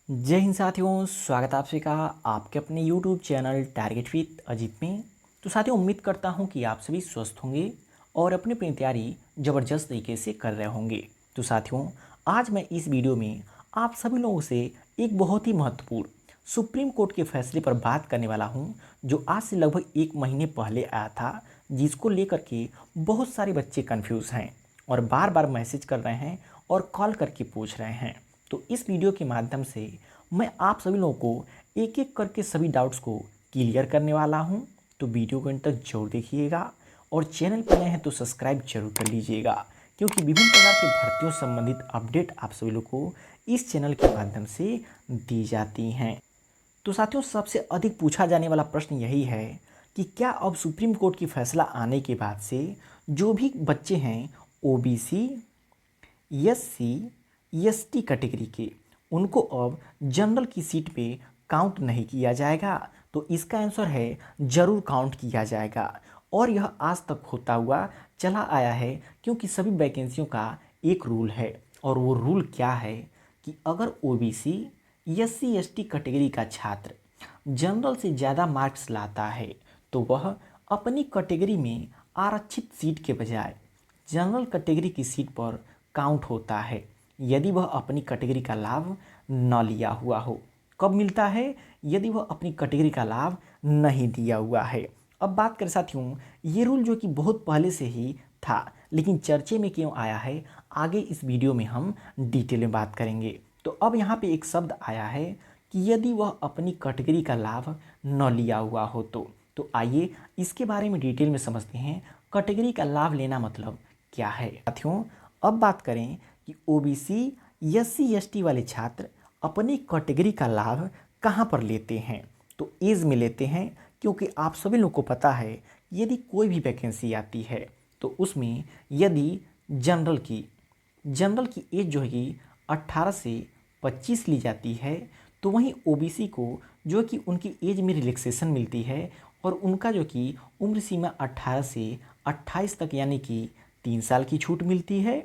जय हिंद साथियों, स्वागत है आप सभी का आपके अपने YouTube channel target with Ajit में। तो साथियों, उम्मीद करता हूं कि आप सभी स्वस्थ होंगे और अपनी अपनी तैयारी ज़बरदस्त तरीके से कर रहे होंगे। तो साथियों, आज मैं इस वीडियो में आप सभी लोगों से एक बहुत ही महत्वपूर्ण सुप्रीम कोर्ट के फैसले पर बात करने वाला हूं, जो आज से लगभग 1 महीने पहले आया था, जिसको लेकर के बहुत सारे बच्चे कन्फ्यूज़ हैं और बार बार मैसेज कर रहे हैं और कॉल करके पूछ रहे हैं। तो इस वीडियो के माध्यम से मैं आप सभी लोगों को एक एक करके सभी डाउट्स को क्लियर करने वाला हूं। तो वीडियो को अंत तक जरूर देखिएगा और चैनल पर नए हैं तो सब्सक्राइब जरूर कर लीजिएगा, क्योंकि विभिन्न प्रकार के भर्तियों संबंधित अपडेट आप सभी लोग को इस चैनल के माध्यम से दी जाती हैं। तो साथियों, सबसे अधिक पूछा जाने वाला प्रश्न यही है कि क्या अब सुप्रीम कोर्ट की फैसला आने के बाद से जो भी बच्चे हैं ओबीसी, एससी, एसटी कैटेगरी के, उनको अब जनरल की सीट पे काउंट नहीं किया जाएगा? तो इसका आंसर है ज़रूर काउंट किया जाएगा। और यह आज तक होता हुआ चला आया है, क्योंकि सभी वैकेंसियों का एक रूल है। और वो रूल क्या है कि अगर ओबीसी, एससी, एसटी कैटेगरी का छात्र जनरल से ज़्यादा मार्क्स लाता है तो वह अपनी कैटेगरी में आरक्षित सीट के बजाय जनरल कैटेगरी की सीट पर काउंट होता है, यदि वह अपनी कैटेगरी का लाभ न लिया हुआ हो। कब मिलता है? यदि वह अपनी कैटेगरी का लाभ नहीं दिया हुआ है। अब बात करें साथियों, ये रूल जो कि बहुत पहले से ही था, लेकिन चर्चे में क्यों आया है, आगे इस वीडियो में हम डिटेल में बात करेंगे। तो अब यहाँ पे एक शब्द आया है कि यदि वह अपनी कैटेगरी का लाभ न लिया हुआ हो तो आइए इसके बारे में डिटेल में समझते हैं। कैटेगरी का लाभ लेना मतलब क्या है साथियों? अब बात करें कि ओबीसी, एससी, एसटी वाले छात्र अपनी कैटेगरी का लाभ कहाँ पर लेते हैं? तो एज में लेते हैं, क्योंकि आप सभी लोग को पता है यदि कोई भी वैकेंसी आती है तो उसमें यदि जनरल की एज जो है कि 18 से 25 ली जाती है, तो वहीं ओबीसी को जो कि उनकी एज में रिलैक्सेशन मिलती है और उनका जो कि उम्र सीमा 18 से 28 तक यानी कि 3 साल की छूट मिलती है।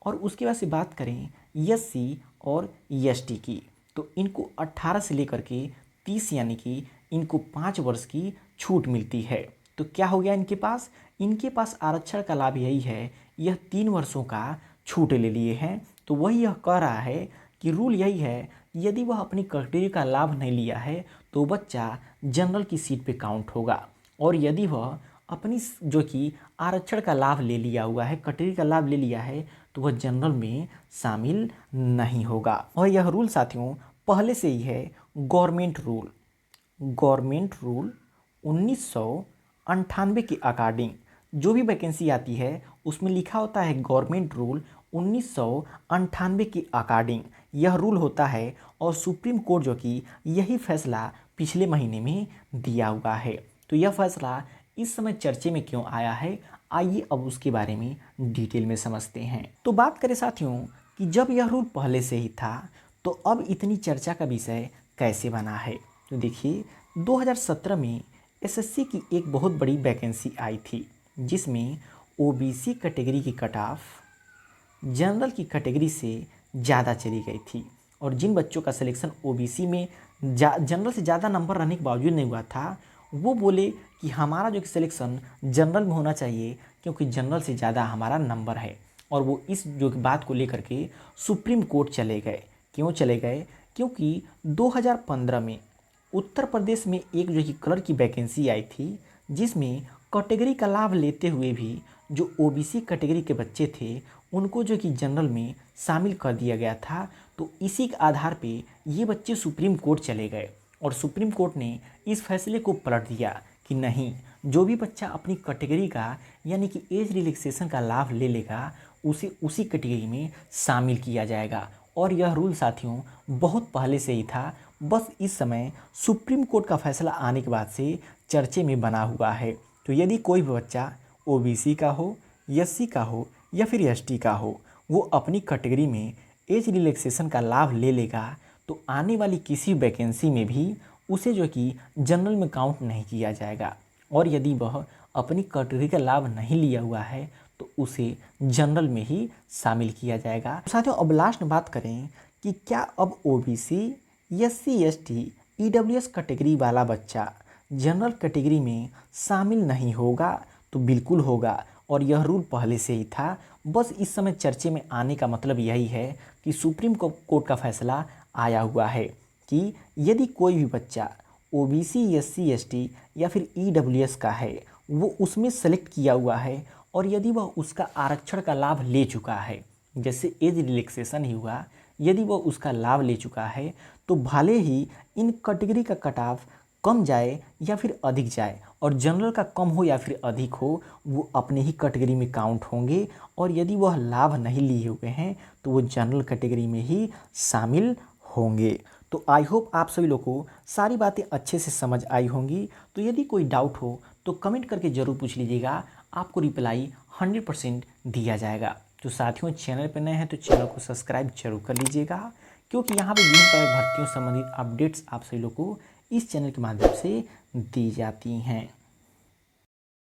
और उसके बाद से बात करें एससी और एसटी की, तो इनको 18 से लेकर के 30 यानी कि इनको 5 वर्ष की छूट मिलती है। तो क्या हो गया इनके पास आरक्षण का लाभ यही है, यह 3 वर्षों का छूट ले लिए हैं। तो वही यह कह रहा है कि रूल यही है, यदि वह अपनी कैटेगरी का लाभ नहीं लिया है तो बच्चा जनरल की सीट पे काउंट होगा। और यदि वह अपनी जो कि आरक्षण का लाभ ले लिया हुआ है, कैटेगरी का लाभ ले लिया है, तो वह जनरल में शामिल नहीं होगा। और यह रूल साथियों पहले से ही है। गवर्नमेंट रूल 1998 के अकॉर्डिंग जो भी वैकेंसी आती है उसमें लिखा होता है गवर्नमेंट रूल 1998 के अकॉर्डिंग यह रूल होता है। और सुप्रीम कोर्ट जो कि यही फैसला पिछले महीने में दिया हुआ है। तो यह फैसला इस समय चर्चे में क्यों आया है, आइए अब उसके बारे में डिटेल में समझते हैं। तो बात करें साथियों कि जब यह रूल पहले से ही था तो अब इतनी चर्चा का विषय कैसे बना है? तो देखिए, 2017 में एसएससी की एक बहुत बड़ी वैकेंसी आई थी, जिसमें ओबीसी कैटेगरी की कट ऑफ जनरल की कैटेगरी से ज़्यादा चली गई थी। और जिन बच्चों का सिलेक्शन ओबीसी में जनरल से ज़्यादा नंबर रहने के बावजूद नहीं हुआ था, वो बोले कि हमारा जो कि सिलेक्शन जनरल में होना चाहिए, क्योंकि जनरल से ज़्यादा हमारा नंबर है। और वो इस जो बात को लेकर के सुप्रीम कोर्ट चले गए। क्यों चले गए? क्योंकि 2015 में उत्तर प्रदेश में एक जो कि क्लर्क की वैकेंसी आई थी, जिसमें कैटेगरी का लाभ लेते हुए भी जो ओबीसी कैटेगरी के बच्चे थे उनको जो कि जनरल में शामिल कर दिया गया था। तो इसी के आधार पे ये बच्चे सुप्रीम कोर्ट चले गए और सुप्रीम कोर्ट ने इस फैसले को पलट दिया कि नहीं, जो भी बच्चा अपनी कैटेगरी का यानी कि एज रिलैक्सेशन का लाभ ले लेगा उसे उसी कैटेगरी में शामिल किया जाएगा। और यह रूल साथियों बहुत पहले से ही था, बस इस समय सुप्रीम कोर्ट का फैसला आने के बाद से चर्चे में बना हुआ है। तो यदि कोई भी बच्चा ओबीसी का हो, एससी का हो या फिर एसटी का हो, वो अपनी कैटेगरी में एज रिलैक्सेशन का लाभ ले लेगा तो आने वाली किसी वैकेंसी में भी उसे जो कि जनरल में काउंट नहीं किया जाएगा। और यदि वह अपनी कैटेगरी का लाभ नहीं लिया हुआ है तो उसे जनरल में ही शामिल किया जाएगा। साथियों, अब लास्ट में बात करें कि क्या अब ओबीसी, SC/ST EWS कैटेगरी वाला बच्चा जनरल कैटेगरी में शामिल नहीं होगा? तो बिल्कुल होगा, और यह रूल पहले से ही था, बस इस समय चर्चे में आने का मतलब यही है कि सुप्रीम कोर्ट का फैसला आया हुआ है कि यदि कोई भी बच्चा OBC SC/ST या फिर EWS का है, वो उसमें सेलेक्ट किया हुआ है और यदि वह उसका आरक्षण का लाभ ले चुका है, जैसे एज रिलैक्सेशन ही हुआ, यदि वह उसका लाभ ले चुका है, तो भले ही इन कैटेगरी का कट ऑफ कम जाए या फिर अधिक जाए, और जनरल का कम हो या फिर अधिक हो, वो अपने ही कैटेगरी में काउंट होंगे, और यदि वह लाभ नहीं लिए हुए हैं तो वो जनरल कैटेगरी में ही शामिल होंगे। तो आई होप आप सभी लोगों को सारी बातें अच्छे से समझ आई होंगी। तो यदि कोई डाउट हो तो कमेंट करके ज़रूर पूछ लीजिएगा, आपको रिप्लाई 100% दिया जाएगा। तो साथियों, चैनल पर नए हैं तो चैनल को सब्सक्राइब जरूर कर लीजिएगा, क्योंकि यहाँ पे विभिन्न तरह की भर्तियों संबंधित अपडेट्स आप सभी लोग को इस चैनल के माध्यम से दी जाती हैं।